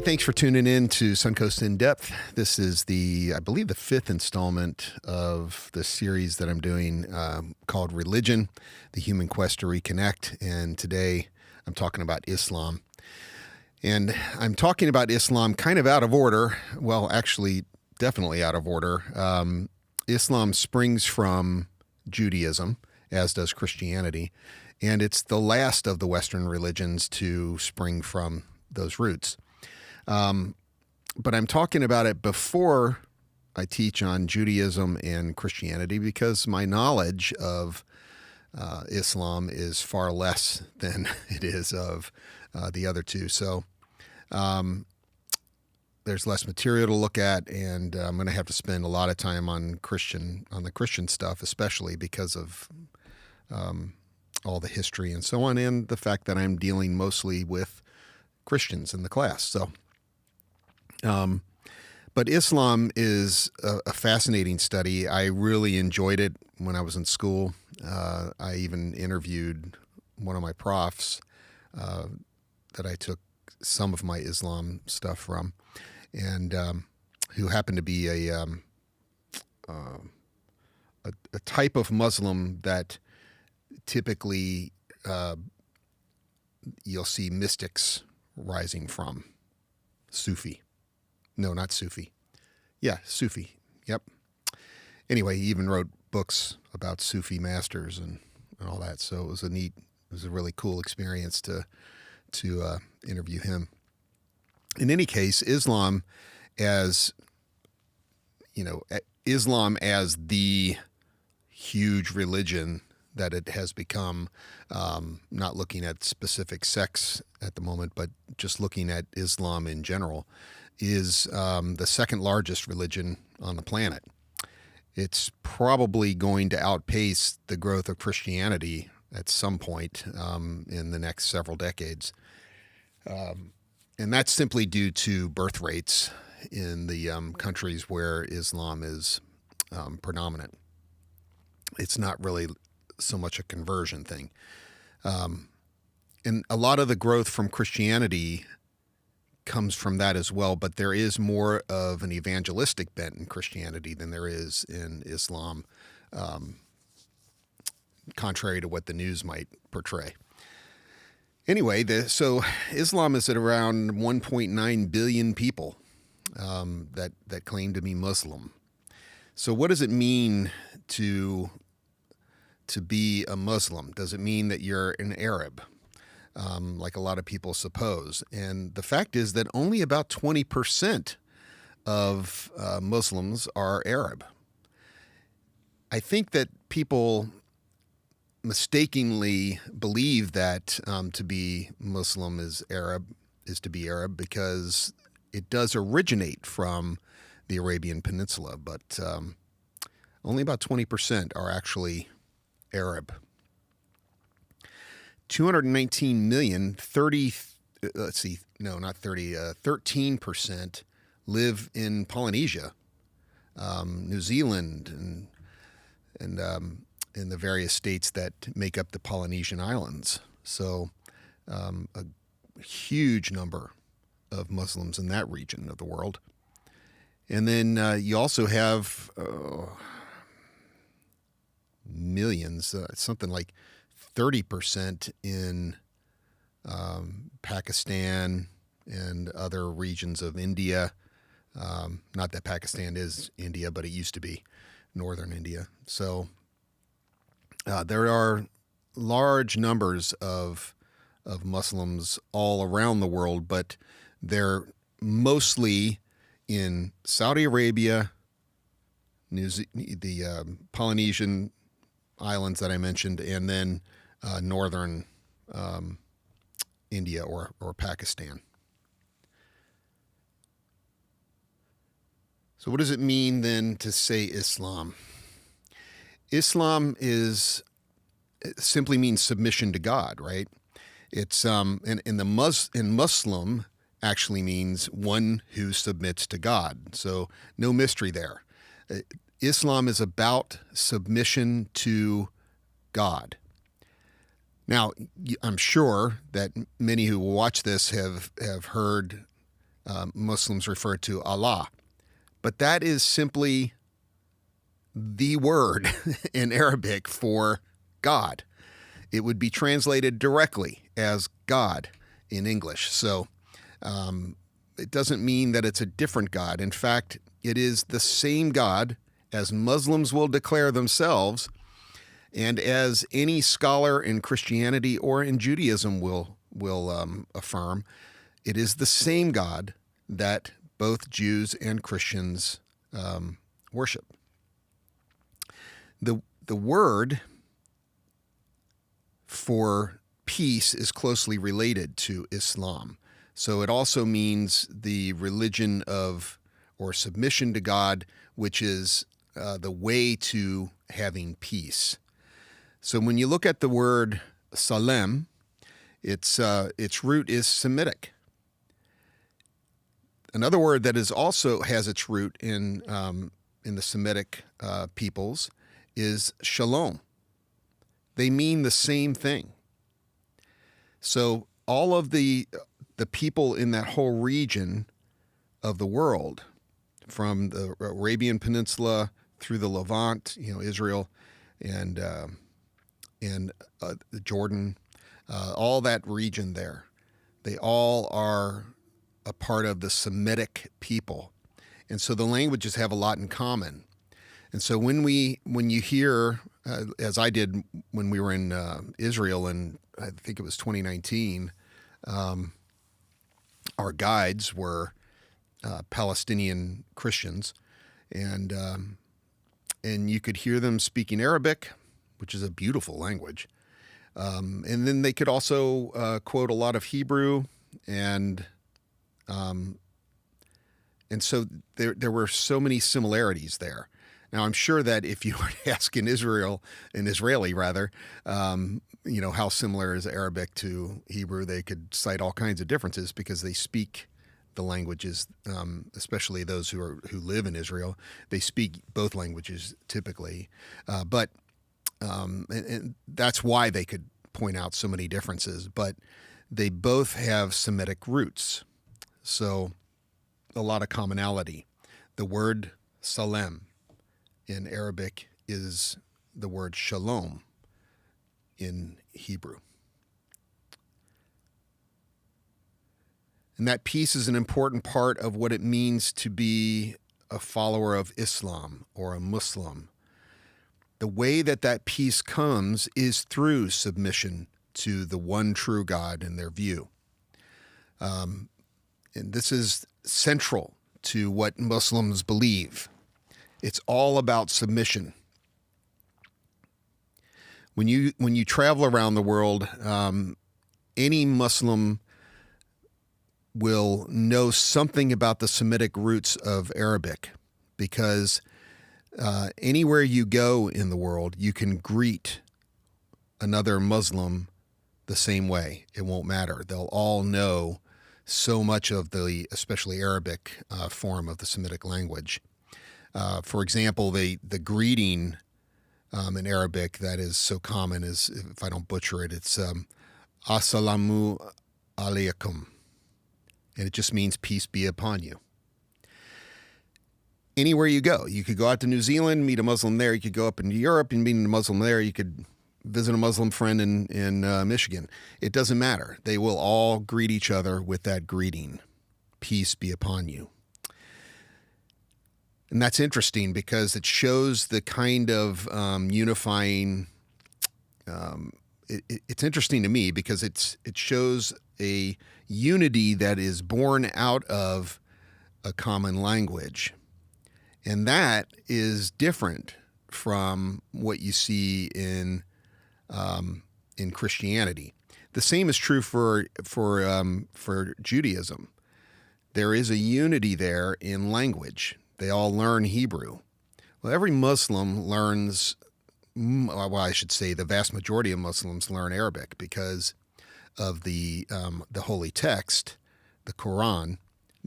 thanks for tuning in to Suncoast In Depth. This is I believe, the fifth installment of the series that I'm doing called Religion, the Human Quest to Reconnect. And today I'm talking about Islam. And I'm talking about Islam kind of out of order. Well, actually, definitely out of order. Islam springs from Judaism, as does Christianity. And it's the last of the Western religions to spring from those roots. But I'm talking about it before I teach on Judaism and Christianity because my knowledge of Islam is far less than it is of the other two. So there's less material to look at, and I'm going to have to spend a lot of time on the Christian stuff, especially because of all the history and so on, and the fact that I'm dealing mostly with Christians in the class. So. But Islam is a fascinating study. I really enjoyed it when I was in school. I even interviewed one of my profs that I took some of my Islam stuff from, and who happened to be a type of Muslim that typically you'll see mystics rising from. Sufi. No, not Sufi. Yeah, Sufi. Yep. Anyway, he even wrote books about Sufi masters and all that. So it was a really cool experience to interview him. In any case, Islam as the huge religion that it has become, not looking at specific sects at the moment, but just looking at Islam in general, is the second largest religion on the planet. It's probably going to outpace the growth of Christianity at some point in the next several decades. And that's simply due to birth rates in the countries where Islam is predominant. It's not really so much a conversion thing. And a lot of the growth from Christianity comes from that as well, but there is more of an evangelistic bent in Christianity than there is in Islam, contrary to what the news might portray. Anyway, so Islam is at around 1.9 billion people that claim to be Muslim. So what does it mean to be a Muslim? Does it mean that you're an Arab? Like a lot of people suppose. And the fact is that only about 20% of Muslims are Arab. I think that people mistakenly believe that to be Muslim is to be Arab because it does originate from the Arabian Peninsula, but only about 20% are actually Arab. 219 million, 13% live in Polynesia, New Zealand, and in the various states that make up the Polynesian islands. So a huge number of Muslims in that region of the world. And then you also have millions, something like 30% in Pakistan and other regions of India. Not that Pakistan is India, but it used to be northern India. So there are large numbers of Muslims all around the world, but they're mostly in Saudi Arabia, the Polynesian islands that I mentioned, and then northern India or Pakistan. So what does it mean then to say Islam? Islam simply means submission to God, right? It's in Muslim actually means one who submits to God. So no mystery there. Islam is about submission to God. Now, I'm sure that many who watch this have heard Muslims refer to Allah. But that is simply the word in Arabic for God. It would be translated directly as God in English. So it doesn't mean that it's a different God. In fact, it is the same God as Muslims will declare themselves, and as any scholar in Christianity or in Judaism will affirm. It is the same God that both Jews and Christians worship. The word for peace is closely related to Islam. So it also means the religion of, or submission to God, which is the way to having peace. So when you look at the word salem, its root is Semitic. Another word that is also has its root in the Semitic peoples is shalom. They mean the same thing. So all of the people in that whole region of the world, from the Arabian Peninsula through the Levant, Israel, and Jordan, all that region there, they all are a part of the Semitic people. And so the languages have a lot in common. And so when you hear, as I did when we were in Israel, and I think it was 2019, our guides were Palestinian Christians, and you could hear them speaking Arabic, which is a beautiful language, and then they could also quote a lot of Hebrew, and so there were so many similarities there. Now, I'm sure that if you were to ask an Israeli rather, how similar is Arabic to Hebrew, they could cite all kinds of differences because they speak the languages, especially those who live in Israel. They speak both languages typically, but that's why they could point out so many differences. But they both have Semitic roots, so a lot of commonality. The word salem in Arabic is the word shalom in Hebrew. And that peace is an important part of what it means to be a follower of Islam or a Muslim. The way that peace comes is through submission to the one true God in their view. And this is central to what Muslims believe. It's all about submission. When you travel around the world, any Muslim will know something about the Semitic roots of Arabic, because anywhere you go in the world, you can greet another Muslim the same way. It won't matter. They'll all know so much of the, especially Arabic form of the Semitic language. For example, the greeting in Arabic that is so common is, if I don't butcher it, it's Assalamu alaikum. And it just means peace be upon you. Anywhere you go, you could go out to New Zealand, meet a Muslim there. You could go up into Europe and meet a Muslim there. You could visit a Muslim friend in Michigan. It doesn't matter. They will all greet each other with that greeting, peace be upon you. And that's interesting because it shows the kind of unifying. It's interesting to me because it shows a unity that is born out of a common language, and that is different from what you see in Christianity. The same is true for Judaism. There is a unity there in language. They all learn Hebrew. Well, every Muslim learns, well, I should say the vast majority of Muslims learn Arabic because of the holy text, the Quran,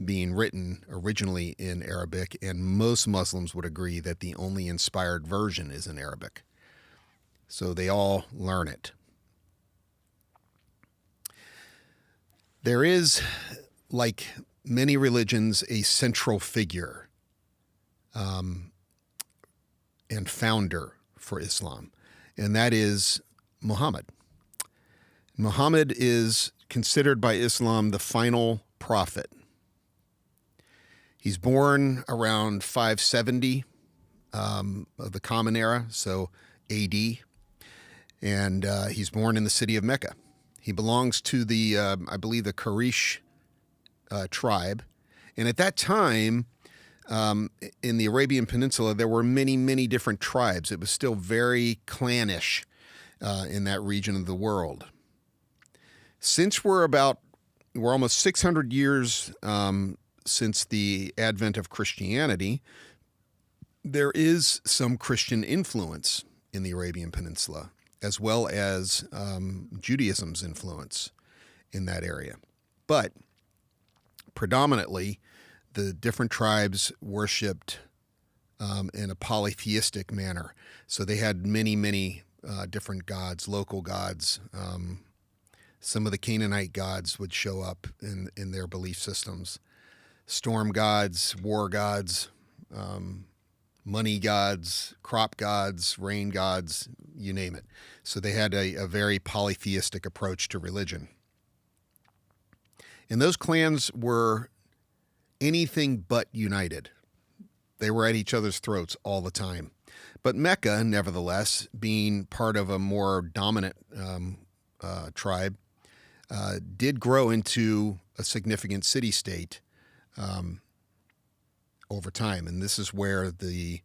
being written originally in Arabic, and most Muslims would agree that the only inspired version is in Arabic. So they all learn it. There is, like many religions a central figure and founder for Islam, and that is Muhammad. Muhammad is considered by Islam the final prophet. He's born around 570 of the Common Era, so AD, and he's born in the city of Mecca. He belongs to the, I believe, the Quraysh tribe, and at that time, in the Arabian Peninsula, there were many, many different tribes. It was still very clannish in that region of the world. Since we're almost 600 years since the advent of Christianity, there is some Christian influence in the Arabian Peninsula, as well as Judaism's influence in that area. But predominantly, the different tribes worshipped in a polytheistic manner. So they had many, many different gods, local gods. Some of the Canaanite gods would show up in their belief systems. Storm gods, war gods, money gods, crop gods, rain gods, you name it. So they had a very polytheistic approach to religion. And those clans were anything but united. They were at each other's throats all the time. But Mecca, nevertheless, being part of a more dominant tribe, did grow into a significant city-state over time. And this is where the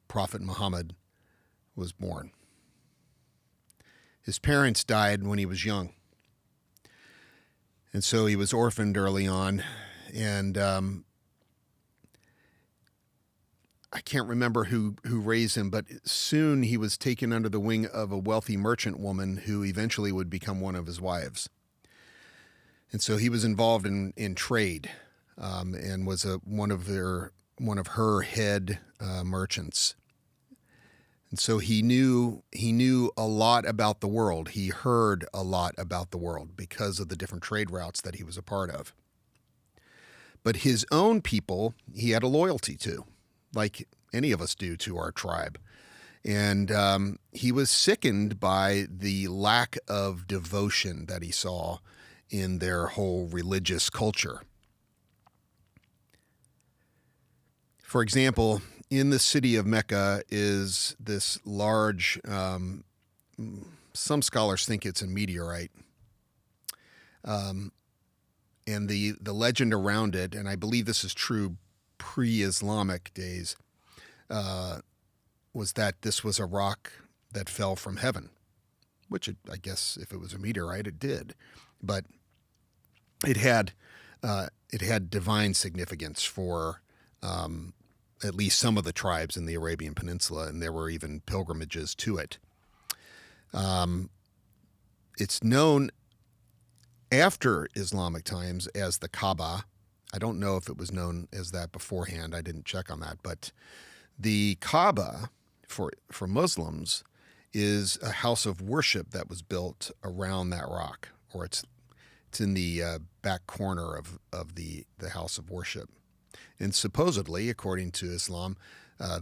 Prophet Muhammad was born. His parents died when he was young. And so he was orphaned early on. And I can't remember who raised him, but soon he was taken under the wing of a wealthy merchant woman who eventually would become one of his wives. And so he was involved in trade and was one of her head merchants. And so he knew a lot about the world. He heard a lot about the world because of the different trade routes that he was a part of. But his own people, he had a loyalty to, like any of us do to our tribe. And he was sickened by the lack of devotion that he saw in their whole religious culture. For example, in the city of Mecca is this large, some scholars think it's a meteorite. And the legend around it, and I believe this is true pre-Islamic days, was that this was a rock that fell from heaven, which I guess if it was a meteorite, it did. But it had divine significance for at least some of the tribes in the Arabian Peninsula, and there were even pilgrimages to it. It's known after Islamic times as the Kaaba. I don't know if it was known as that beforehand. I didn't check on that. But the Kaaba for Muslims is a house of worship that was built around that rock, or it's in the back corner of the house of worship. And supposedly, according to Islam,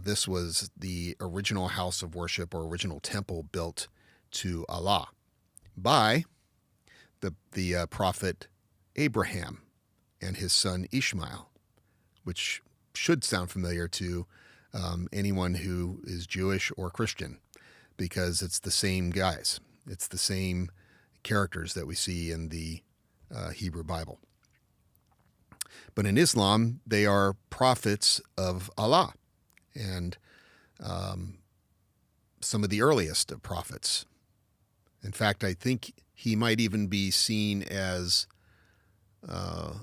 this was the original house of worship or original temple built to Allah by the prophet Abraham and his son Ishmael, which should sound familiar to anyone who is Jewish or Christian, because it's the same guys. It's the same characters that we see in the Hebrew Bible. But in Islam, they are prophets of Allah, and some of the earliest of prophets. In fact, I think he might even be seen as,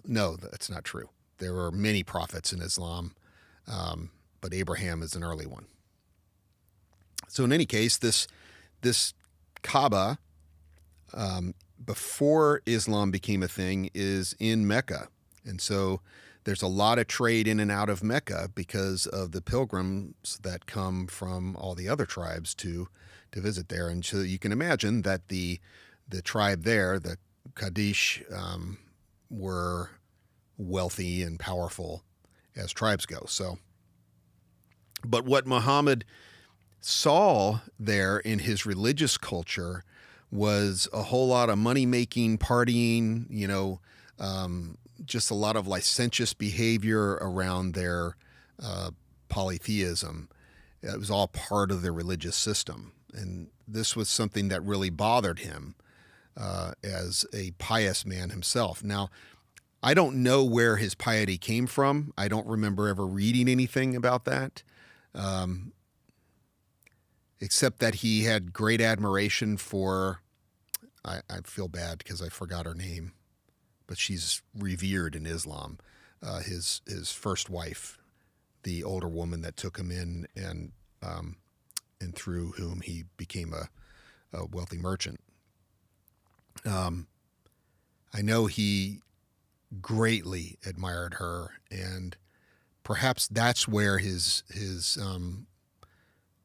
no, that's not true. There are many prophets in Islam, but Abraham is an early one. So in any case, this Kaaba, before Islam became a thing, is in Mecca. And so there's a lot of trade in and out of Mecca because of the pilgrims that come from all the other tribes to visit there. And so you can imagine that the tribe there, the Quraysh, were wealthy and powerful as tribes go. So, but what Muhammad saw there in his religious culture was a whole lot of money-making, partying, just a lot of licentious behavior around their polytheism. It was all part of their religious system. And this was something that really bothered him as a pious man himself. Now, I don't know where his piety came from. I don't remember ever reading anything about that, except that he had great admiration for, I feel bad because I forgot her name, but she's revered in Islam, his first wife, the older woman that took him in and through whom he became a wealthy merchant. I know he greatly admired her, and perhaps that's where his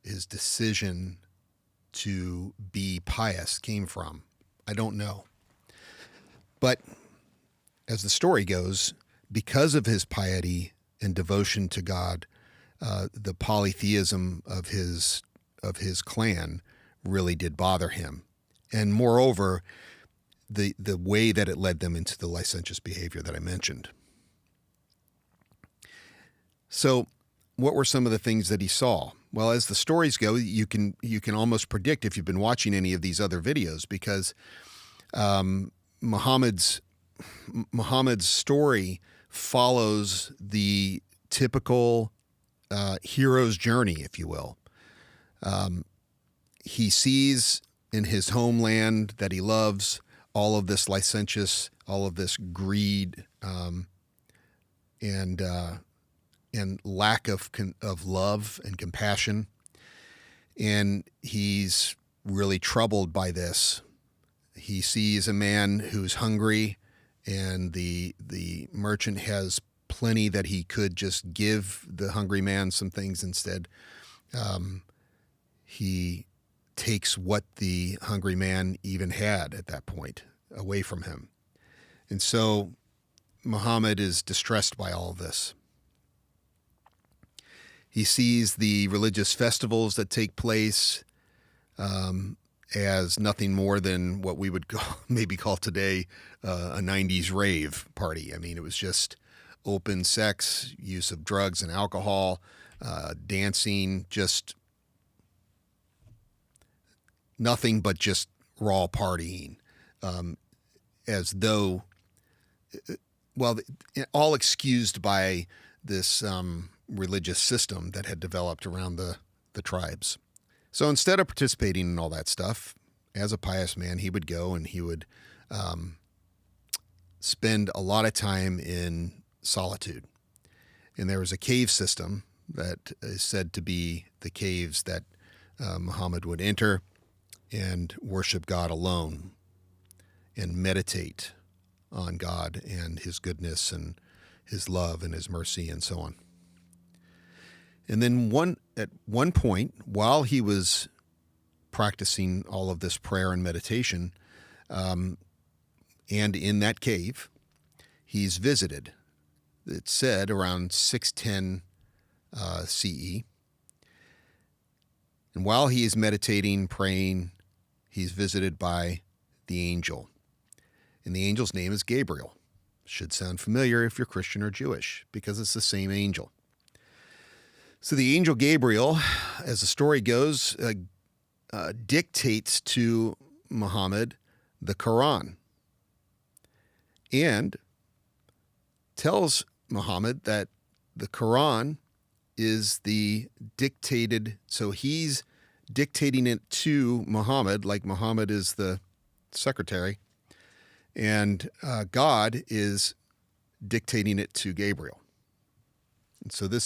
decision to be pious came from. I don't know. But as the story goes, because of his piety and devotion to God, the polytheism of his clan really did bother him. And moreover, the way that it led them into the licentious behavior that I mentioned. So what were some of the things that he saw? Well, as the stories go, you can almost predict if you've been watching any of these other videos, because Muhammad's story follows the typical hero's journey, if you will. He sees in his homeland that he loves all of this licentious, all of this greed, and lack of love and compassion, and he's really troubled by this. He sees a man who's hungry, and the merchant has plenty that he could just give the hungry man some things instead. He takes what the hungry man even had at that point away from him. And so Muhammad is distressed by all of this. He sees the religious festivals that take place as nothing more than what we would maybe call today a 90s rave party. I mean, it was just open sex, use of drugs and alcohol, dancing, just nothing but just raw partying, as though, all excused by this religious system that had developed around the tribes. So instead of participating in all that stuff, as a pious man, he would go and he would spend a lot of time in solitude. And there was a cave system that is said to be the caves that Muhammad would enter and worship God alone and meditate on God and his goodness and his love and his mercy and so on. And then at one point, while he was practicing all of this prayer and meditation, and in that cave, he's visited. It's said around 610 CE. And while he is meditating, praying, he's visited by the angel. And the angel's name is Gabriel. Should sound familiar if you're Christian or Jewish, because it's the same angel. So the angel Gabriel, as the story goes, dictates to Muhammad the Quran and tells Muhammad that the Quran is the dictated, so he's dictating it to Muhammad, like Muhammad is the secretary, and God is dictating it to Gabriel. And so the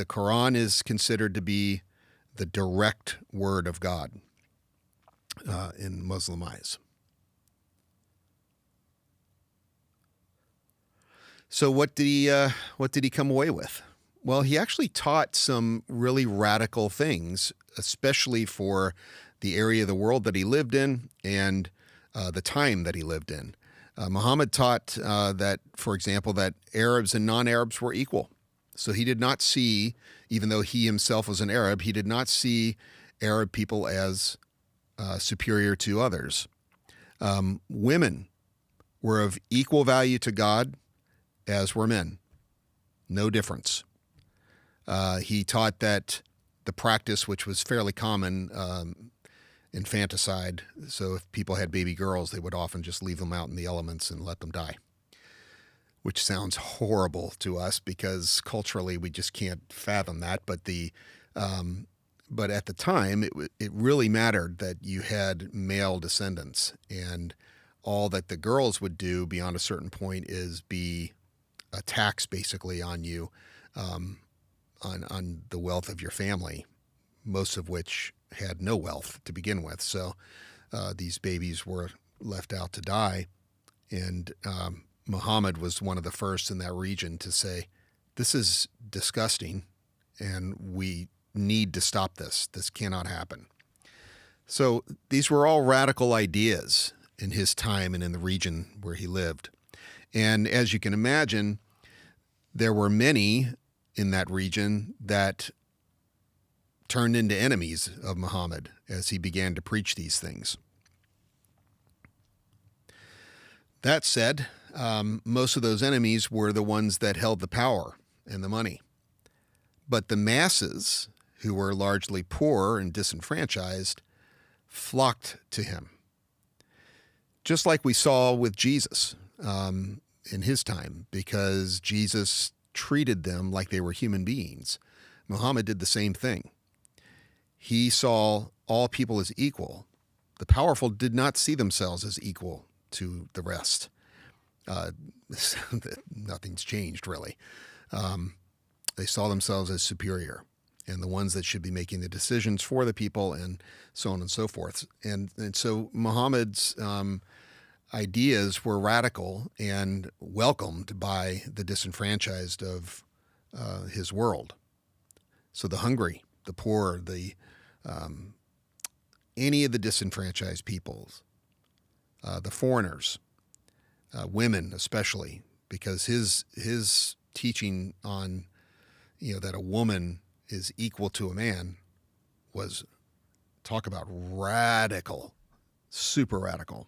Quran is considered to be the direct word of God in Muslim eyes. So what did he come away with? Well, he actually taught some really radical things, especially for the area of the world that he lived in and the time that he lived in. Muhammad taught that, for example, that Arabs and non-Arabs were equal. So he did not see, even though he himself was an Arab, he did not see Arab people as superior to others. Women were of equal value to God as were men. No difference. He taught that the practice, which was fairly common, infanticide. So if people had baby girls, they would often just leave them out in the elements and let them die, which sounds horrible to us because culturally we just can't fathom that. But at the time, it really mattered that you had male descendants, and all that the girls would do beyond a certain point is be a tax basically on you, on the wealth of your family, most of which had no wealth to begin with. So these babies were left out to die. And Muhammad was one of the first in that region to say, this is disgusting and we need to stop this. This cannot happen. So these were all radical ideas in his time and in the region where he lived. And as you can imagine, there were many in that region that turned into enemies of Muhammad as he began to preach these things. That said, most of those enemies were the ones that held the power and the money. But the masses, who were largely poor and disenfranchised, flocked to him. Just like we saw with Jesus in his time, because Jesus treated them like they were human beings. Muhammad did the same thing. He saw all people as equal. The powerful did not see themselves as equal to the rest. Nothing's changed, really. They saw themselves as superior and the ones that should be making the decisions for the people, and so on and so forth. And so Muhammad's ideas were radical and welcomed by the disenfranchised of his world. So the hungry, the poor, any of the disenfranchised peoples, the foreigners, women especially, because his teaching on that a woman is equal to a man was, talk about radical, super radical.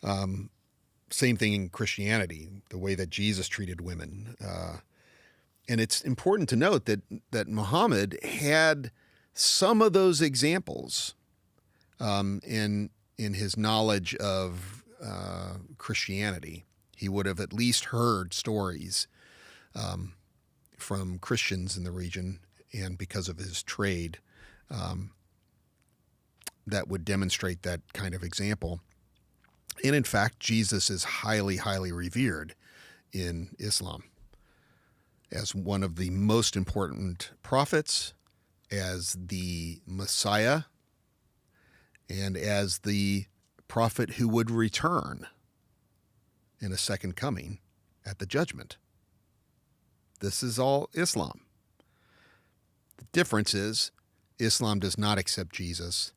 Same thing in Christianity, the way that Jesus treated women. And it's important to note that Muhammad had some of those examples in his knowledge of Christianity. He would have at least heard stories from Christians in the region, and because of his trade, that would demonstrate that kind of example. And in fact, Jesus is highly, highly revered in Islam as one of the most important prophets, as the Messiah, and as the prophet who would return in a second coming at the judgment. This is all Islam. The difference is Islam does not accept Jesus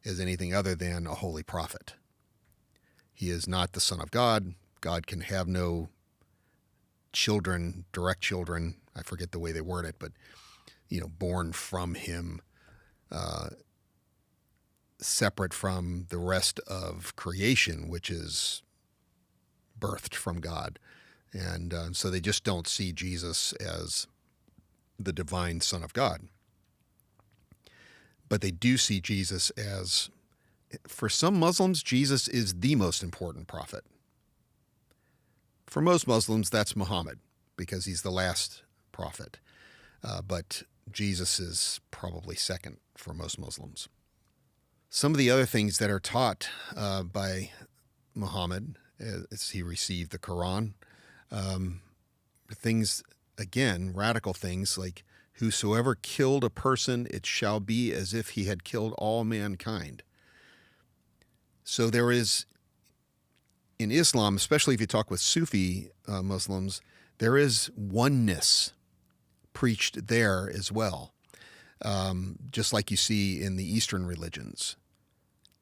as anything other than a holy prophet. He is not the Son of God. God can have no children, direct children. I forget the way they word it, but born from him, separate from the rest of creation, which is birthed from God. And so they just don't see Jesus as the divine Son of God. But they do see Jesus as, for some Muslims, Jesus is the most important prophet. For most Muslims, that's Muhammad, because he's the last prophet. But Jesus is probably second for most Muslims. Some of the other things that are taught by Muhammad as he received the Quran, things, again, radical things like, whosoever killed a person, it shall be as if he had killed all mankind. So there is, in Islam, especially if you talk with Sufi Muslims, there is oneness preached there as well, just like you see in the Eastern religions,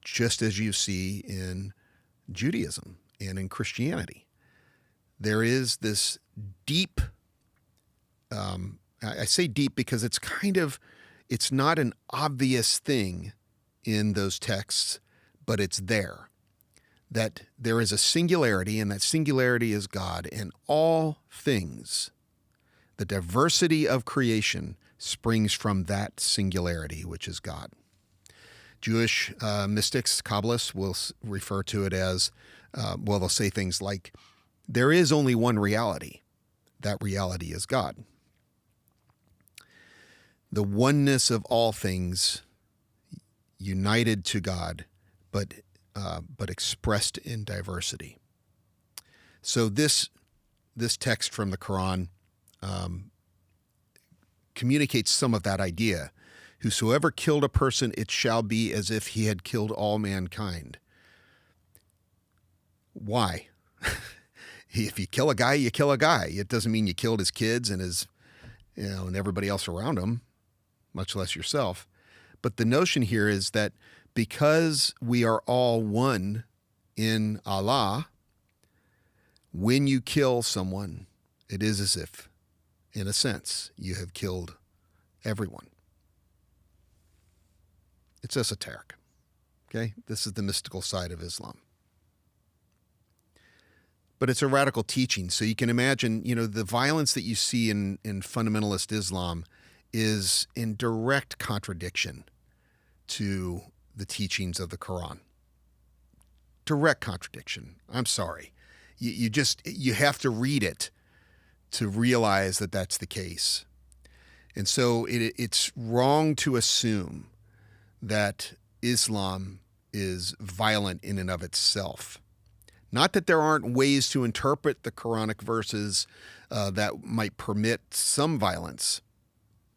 just as you see in Judaism and in Christianity. There is this deep, I say deep because it's not an obvious thing in those texts, but it's there. That there is a singularity, and that singularity is God, and all things, the diversity of creation, springs from that singularity, which is God. Jewish mystics, Kabbalists, will refer to it as, they'll say things like, there is only one reality. That reality is God. The oneness of all things united to God, but expressed in diversity. So this text from the Quran communicates some of that idea. Whosoever killed a person, it shall be as if he had killed all mankind. Why? If you kill a guy, you kill a guy. It doesn't mean you killed his kids and and everybody else around him, much less yourself. But the notion here is that because we are all one in Allah, when you kill someone, it is as if, in a sense, you have killed everyone. It's esoteric. Okay? This is the mystical side of Islam. But it's a radical teaching. So you can imagine, the violence that you see in fundamentalist Islam is in direct contradiction to the teachings of the Quran. Direct contradiction. I'm sorry. You have to read it to realize that that's the case. And so it's wrong to assume that Islam is violent in and of itself. Not that there aren't ways to interpret the Quranic verses that might permit some violence.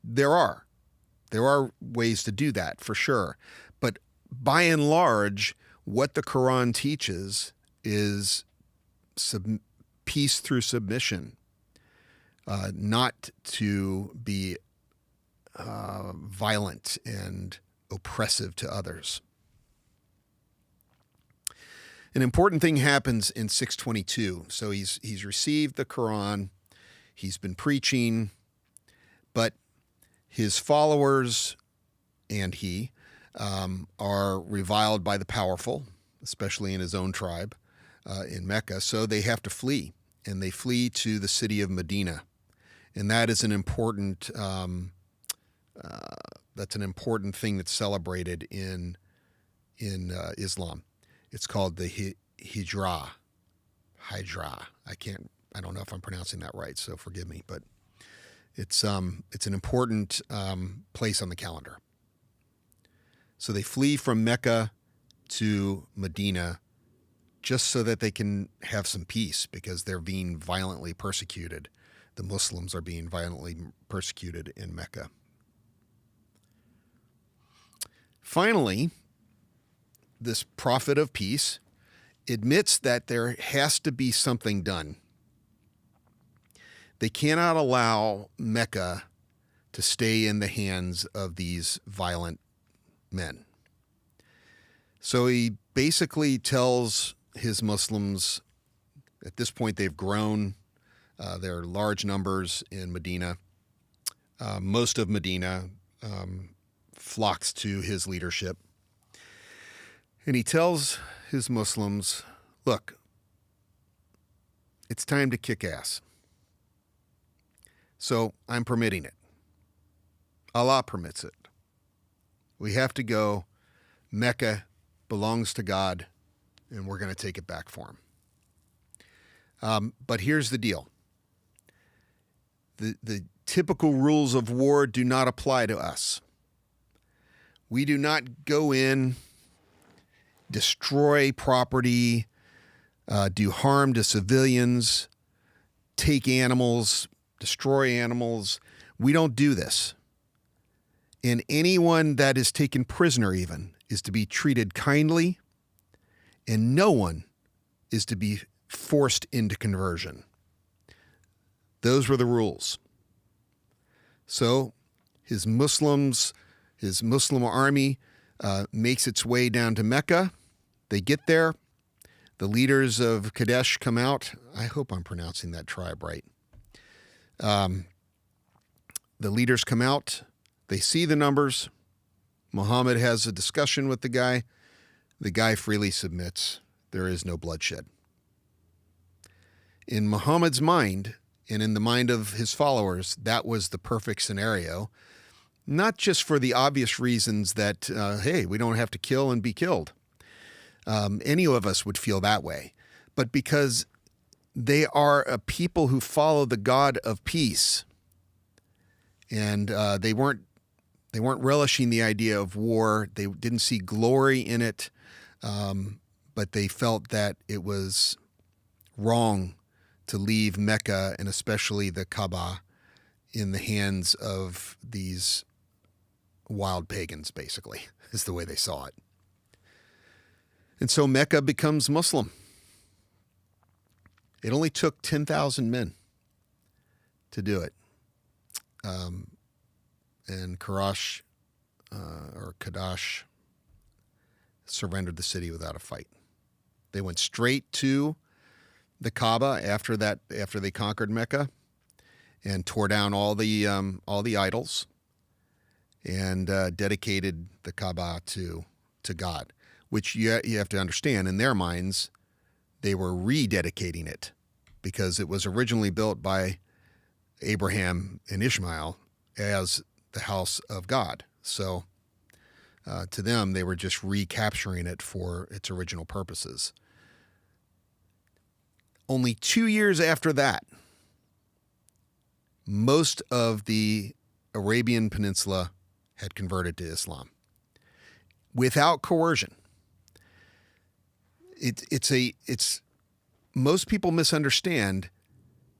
There are. There are ways to do that, for sure. But by and large, what the Quran teaches is peace through submission, not to be violent and oppressive to others. An important thing happens in 622. So he's received the Quran, he's been preaching, but his followers and he are reviled by the powerful, especially in his own tribe in Mecca. So they have to flee, and they flee to the city of Medina, and that is an important thing that's celebrated in Islam. It's called the Hijra. I don't know if I'm pronouncing that right, so forgive me, but it's an important place on the calendar. So they flee from Mecca to Medina just so that they can have some peace, because they're being violently persecuted. The Muslims are being violently persecuted in Mecca. Finally, this prophet of peace admits that there has to be something done. They cannot allow Mecca to stay in the hands of these violent men. So he basically tells his Muslims, at this point they've grown, there are large numbers in Medina. Most of Medina flocks to his leadership. And he tells his Muslims, look, it's time to kick ass. So I'm permitting it. Allah permits it. We have to go. Mecca belongs to God, and we're going to take it back for him. But here's the deal. The typical rules of war do not apply to us. We do not go in, destroy property, do harm to civilians, take animals, destroy animals. We don't do this. And anyone that is taken prisoner even is to be treated kindly, and no one is to be forced into conversion. Those were the rules. So his Muslim army makes its way down to Mecca. They get there. The leaders of Kadesh come out. I hope I'm pronouncing that tribe right. The leaders come out. They see the numbers. Muhammad has a discussion with the guy. The guy freely submits. There is no bloodshed. In Muhammad's mind, and in the mind of his followers, that was the perfect scenario. Not just for the obvious reasons that, hey, we don't have to kill and be killed. Any of us would feel that way. But because they are a people who follow the God of peace. And they weren't relishing the idea of war. They didn't see glory in it. But they felt that it was wrong to leave Mecca, and especially the Kaaba, in the hands of these wild pagans, basically, is the way they saw it. And so Mecca becomes Muslim. It only took 10,000 men to do it. And Kadash surrendered the city without a fight. They went straight to the Kaaba after they conquered Mecca, and tore down all the idols, and dedicated the Kaaba to God, which you have to understand, in their minds, they were rededicating it because it was originally built by Abraham and Ishmael as the house of God. So to them, they were just recapturing it for its original purposes. Only 2 years after that, most of the Arabian Peninsula had converted to Islam without coercion. It's most people misunderstand.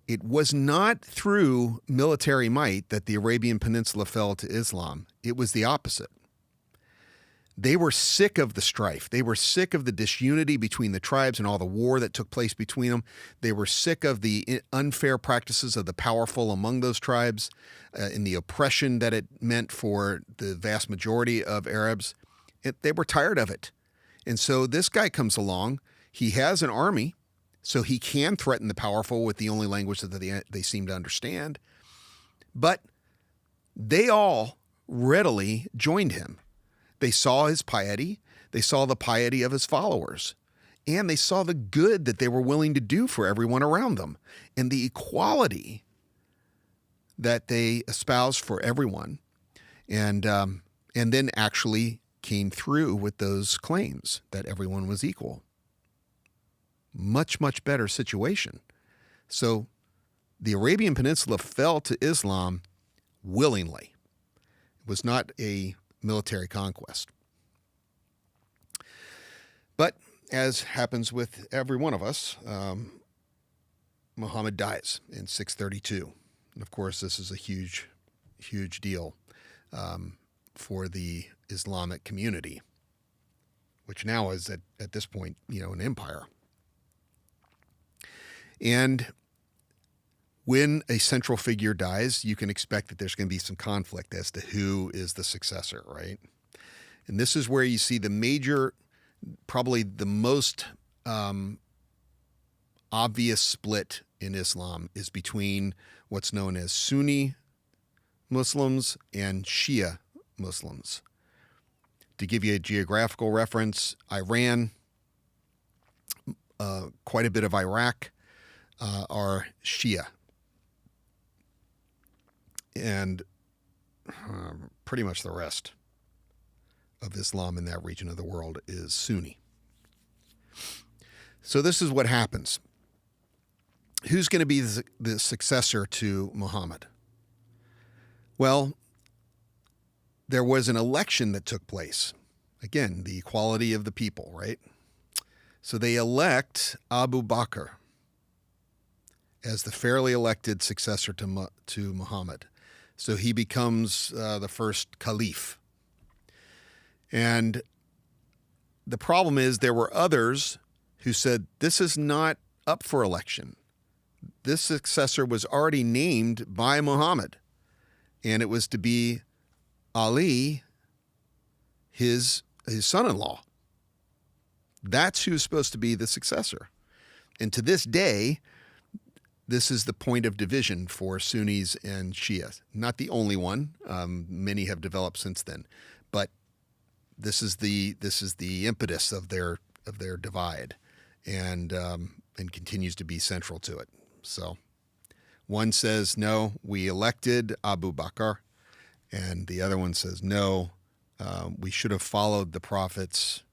It was not through military might that the Arabian Peninsula fell to Islam. It was the opposite. They were sick of the strife. They were sick of the disunity between the tribes and all the war that took place between them. They were sick of the unfair practices of the powerful among those tribes and the oppression that it meant for the vast majority of Arabs. They were tired of it. And so this guy comes along. He has an army, so he can threaten the powerful with the only language that they seem to understand. But they all readily joined him. They saw his piety, they saw the piety of his followers, and they saw the good that they were willing to do for everyone around them, and the equality that they espoused for everyone, and then actually came through with those claims that everyone was equal. Much, much better situation. So the Arabian Peninsula fell to Islam willingly. It was not a military conquest. But as happens with every one of us, Muhammad dies in 632. And of course, this is a huge, huge deal for the Islamic community, which now is at this point, an empire. And when a central figure dies, you can expect that there's going to be some conflict as to who is the successor, right? And this is where you see the major, probably the most obvious split in Islam is between what's known as Sunni Muslims and Shia Muslims. To give you a geographical reference, Iran, quite a bit of Iraq are Shia. And pretty much the rest of Islam in that region of the world is Sunni. So this is what happens. Who's going to be the successor to Muhammad? Well, there was an election that took place. Again, the equality of the people, right? So they elect Abu Bakr as the fairly elected successor to Muhammad. So he becomes the first caliph. And the problem is there were others who said, this is not up for election. This successor was already named by Muhammad, and it was to be Ali, his son-in-law. That's who's supposed to be the successor. And to this day, this is the point of division for Sunnis and Shia. Not the only one. Many have developed since then, but this is the impetus of their divide, and continues to be central to it. So one says, no, we elected Abu Bakr, and the other one says, no, we should have followed the prophets.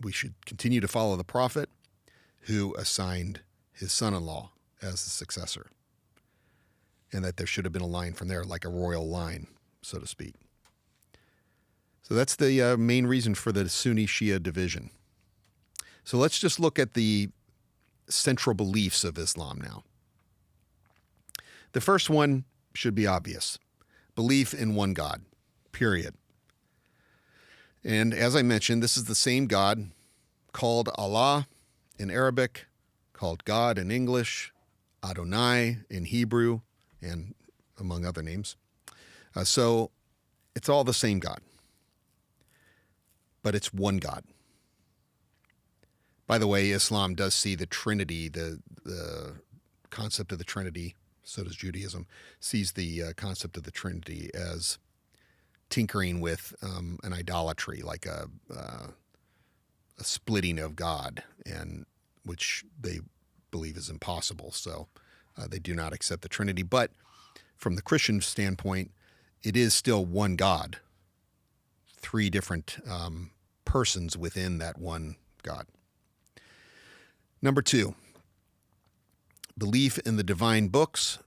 We should continue to follow the prophet who assigned his son-in-law as the successor, and that there should have been a line from there, like a royal line, so to speak. So that's the main reason for the Sunni-Shia division. So let's just look at the central beliefs of Islam now. The first one should be obvious. Belief in one God, period. And as I mentioned, this is the same God called Allah in Arabic, called God in English, Adonai in Hebrew, and among other names. So it's all the same God, but it's one God. By the way, Islam does see the Trinity, the concept of the Trinity, so does Judaism, sees the concept of the Trinity as tinkering with an idolatry, like a splitting of God, and which they believe is impossible. So they do not accept the Trinity. But from the Christian standpoint, it is still one God, three different persons within that one God. Number two, belief in the divine books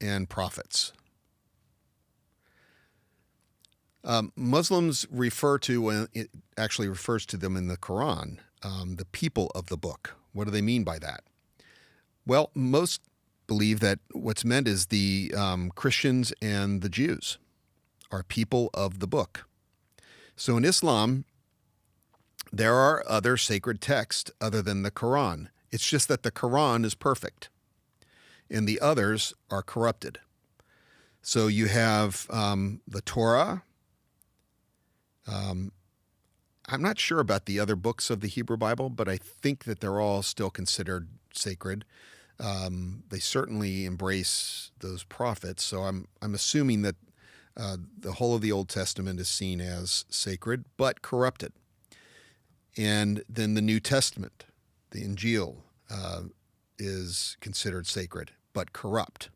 and prophets. Muslims refer to, it actually refers to them in the Quran, the people of the book. What do they mean by that? Well, most believe that what's meant is the Christians and the Jews are people of the book. So in Islam, there are other sacred texts other than the Quran. It's just that the Quran is perfect and the others are corrupted. So you have the Torah. I'm not sure about the other books of the Hebrew Bible, but I think that they're all still considered sacred. They certainly embrace those prophets. So I'm assuming that the whole of the Old Testament is seen as sacred, but corrupted. And then the New Testament, the Injil, is considered sacred, but corrupt.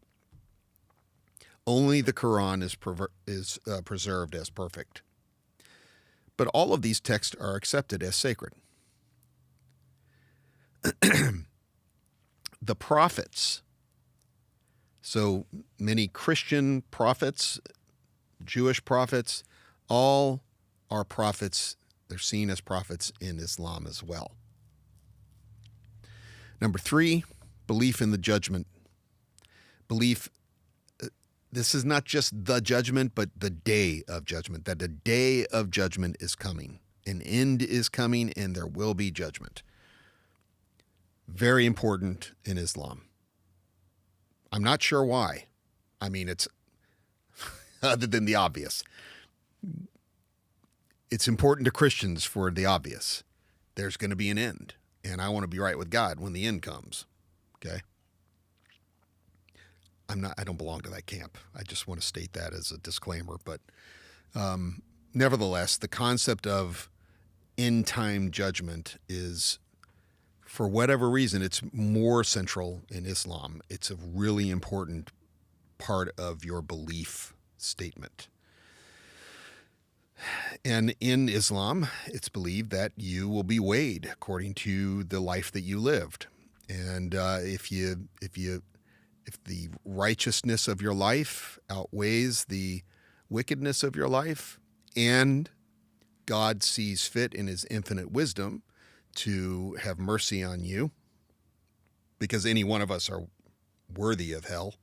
Only the Quran is preserved as perfect. But all of these texts are accepted as sacred. The prophets, so many Christian prophets, Jewish prophets, all are prophets. They're seen as prophets in Islam as well. Number three, belief in the judgment. Belief, this is not just the judgment, but the day of judgment, that the day of judgment is coming. An end is coming and there will be judgment. Very important in Islam. I'm not sure why. I mean, it's other than the obvious. It's important to Christians for the obvious. There's going to be an end, and I want to be right with God when the end comes. Okay? I don't belong to that camp. I just want to state that as a disclaimer. But nevertheless, the concept of end time judgment is, for whatever reason, it's more central in Islam. It's a really important part of your belief statement. And in Islam, it's believed that you will be weighed according to the life that you lived. And if the righteousness of your life outweighs the wickedness of your life, and God sees fit in his infinite wisdom to have mercy on you, because any one of us are worthy of hell,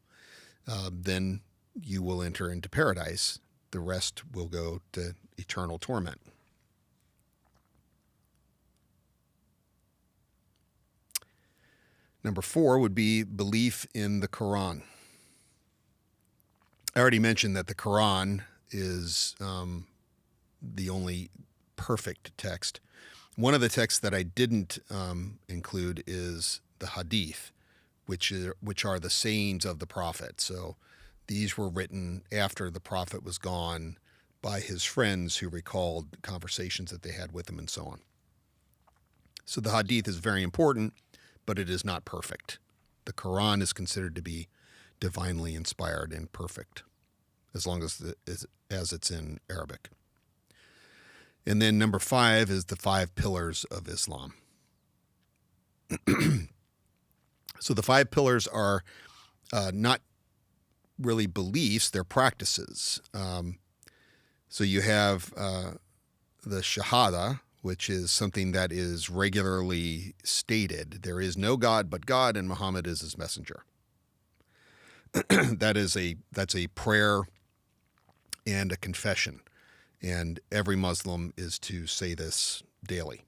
then you will enter into paradise. The rest will go to eternal torment. Number four would be belief in the Quran. I already mentioned that the Quran is the only perfect text. One of the texts that I didn't include is the Hadith, which are the sayings of the prophet. So these were written after the prophet was gone by his friends who recalled conversations that they had with him and so on. So the Hadith is very important, but it is not perfect. The Quran is considered to be divinely inspired and perfect, as long as it's in Arabic. And then number 5 is the 5 pillars of Islam. So the 5 pillars are not really beliefs, they're practices. So you have the Shahada, which is something that is regularly stated. There is no God but God, and Muhammad is his messenger. That's a prayer and a confession. And every Muslim is to say this daily.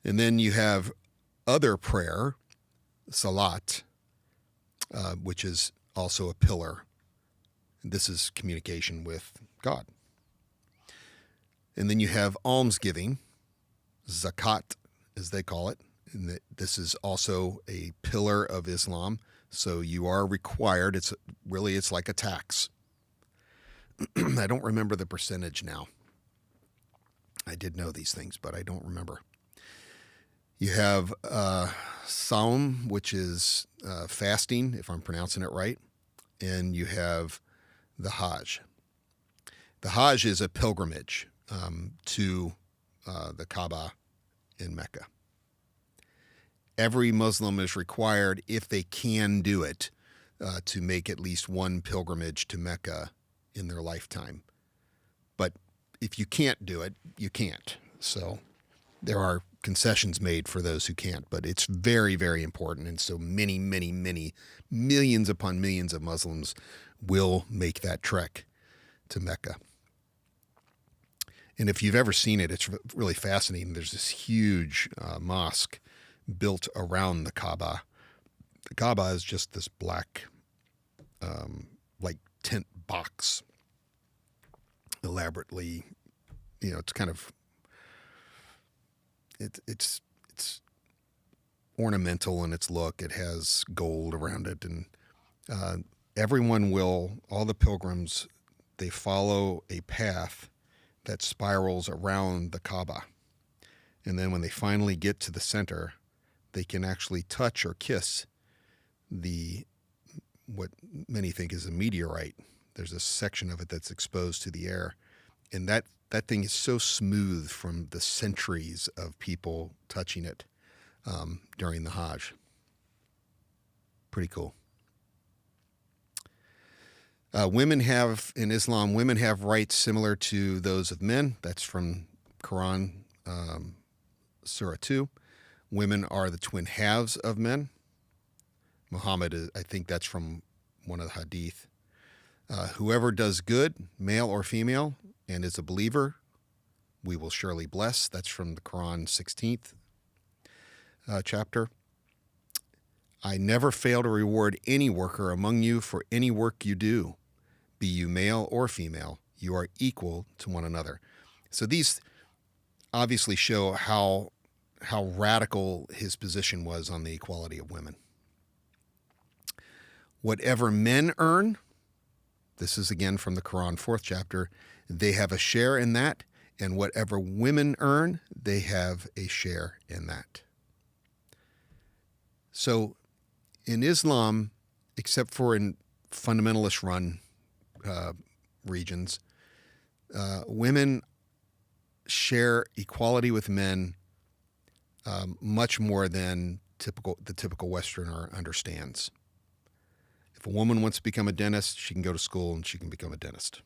And then you have other prayer, salat, which is also a pillar. This is communication with God. And then you have almsgiving, zakat, as they call it. And this is also a pillar of Islam. So you are required. It's like a tax. I don't remember the percentage now. I did know these things, but I don't remember. You have Saum, which is fasting, if I'm pronouncing it right. And you have the Hajj. The Hajj is a pilgrimage to the Kaaba in Mecca. Every Muslim is required, if they can do it, to make at least one pilgrimage to Mecca in their lifetime. But if you can't do it, you can't. So there are concessions made for those who can't, but it's very, very important. And so many, many, many millions upon millions of Muslims will make that trek to Mecca. And if you've ever seen it, it's really fascinating. There's this huge mosque built around the Kaaba. The Kaaba is just this black, like tent box, elaborately, it's kind of, it's ornamental in its look. It has gold around it, and all the pilgrims, they follow a path that spirals around the Kaaba. And then when they finally get to the center, they can actually touch or kiss what many think is a meteorite. There's a section of it that's exposed to the air. And that thing is so smooth from the centuries of people touching it during the Hajj. Pretty cool. In Islam, women have rights similar to those of men. That's from Quran, Surah 2. Women are the twin halves of men. Muhammad, I think that's from one of the hadith. Whoever does good, male or female, and is a believer, we will surely bless. That's from the Quran 16th chapter. I never fail to reward any worker among you for any work you do. Be you male or female, you are equal to one another. So these obviously show how radical his position was on the equality of women. Whatever men earn, this is again from the Quran 4th chapter, they have a share in that, and whatever women earn, they have a share in that. So in Islam, except for in fundamentalist-run regions, women share equality with men much more than the typical Westerner understands. If a woman wants to become a dentist, she can go to school and she can become a dentist.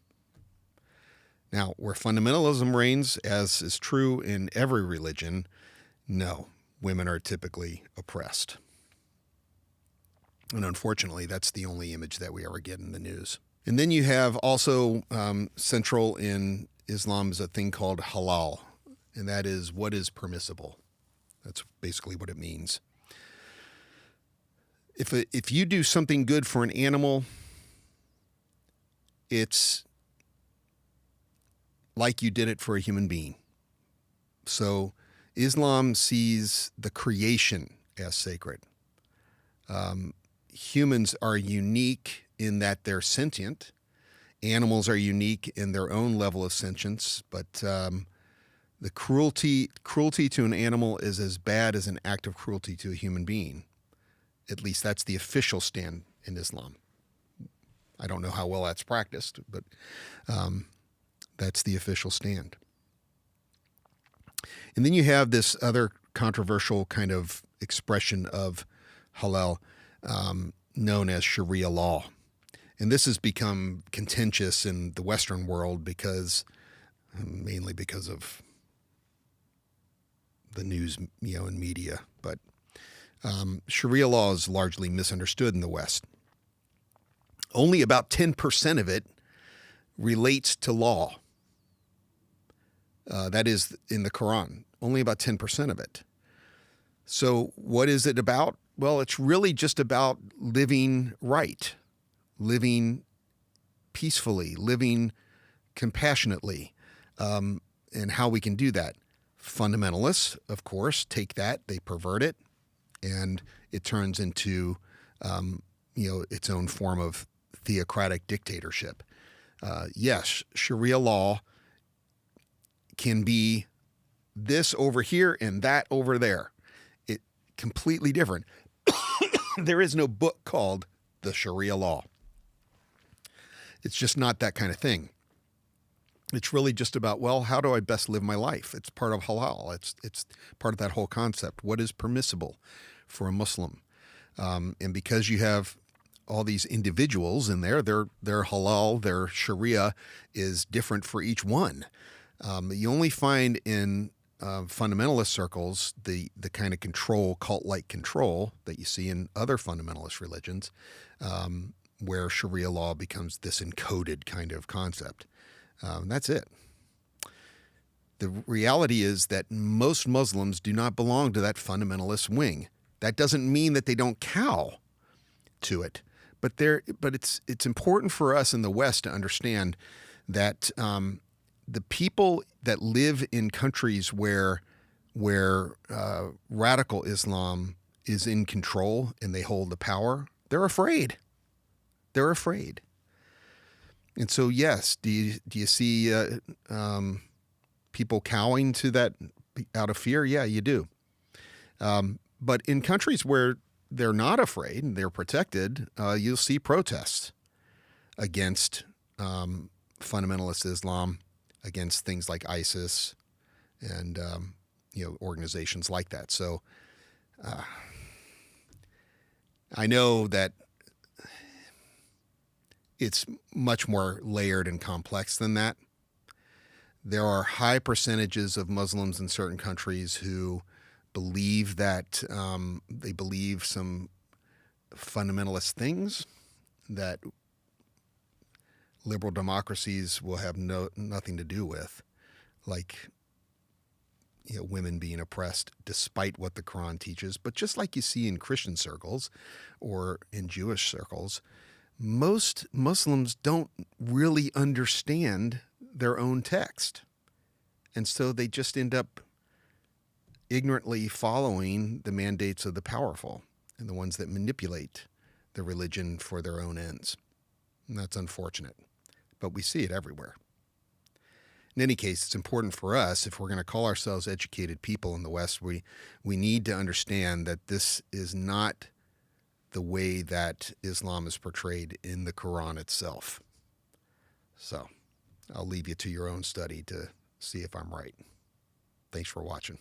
Now, where fundamentalism reigns, as is true in every religion, no, women are typically oppressed. And unfortunately, that's the only image that we ever get in the news. And then you have also central in Islam is a thing called halal, and that is what is permissible. That's basically what it means. If you do something good for an animal, it's like you did it for a human being. So Islam sees the creation as sacred. Humans are unique in that they're sentient. Animals are unique in their own level of sentience, but the cruelty to an animal is as bad as an act of cruelty to a human being. At least that's the official stand in Islam. I don't know how well that's practiced, but that's the official stand. And then you have this other controversial kind of expression of halal known as Sharia law. And this has become contentious in the Western world mainly because of the news, and media. But Sharia law is largely misunderstood in the West. Only about 10% of it relates to law. That is in the Quran. Only about 10% of it. So what is it about? Well, it's really just about living right, living peacefully, living compassionately, and how we can do that. Fundamentalists, of course, take that, they pervert it, and it turns into, its own form of theocratic dictatorship. Yes, Sharia law can be this over here and that over there. It completely different. There is no book called the Sharia law. It's just not that kind of thing. It's really just about, how do I best live my life? It's part of halal. It's part of that whole concept. What is permissible for a Muslim? And because you have all these individuals in there, their halal, their Sharia is different for each one. You only find in fundamentalist circles the kind of control, cult-like control that you see in other fundamentalist religions, where Sharia law becomes this encoded kind of concept. That's it. The reality is that most Muslims do not belong to that fundamentalist wing. That doesn't mean that they don't cow to it, but it's important for us in the West to understand that the people that live in countries where radical Islam is in control and they hold the power, they're afraid. They're afraid. And so, yes, do you see people cowing to that out of fear? Yeah, you do. But in countries where they're not afraid and they're protected, you'll see protests against fundamentalist Islam, against things like ISIS and organizations like that. So I know that it's much more layered and complex than that. There are high percentages of Muslims in certain countries who believe that they believe some fundamentalist things that liberal democracies will have nothing to do with, like women being oppressed despite what the Quran teaches. But just like you see in Christian circles or in Jewish circles, most Muslims don't really understand their own text. And so they just end up ignorantly following the mandates of the powerful and the ones that manipulate the religion for their own ends. And that's unfortunate, but we see it everywhere. In any case, it's important for us, if we're going to call ourselves educated people in the West, we need to understand that this is not the way that Islam is portrayed in the Quran itself. So I'll leave you to your own study to see if I'm right. Thanks for watching.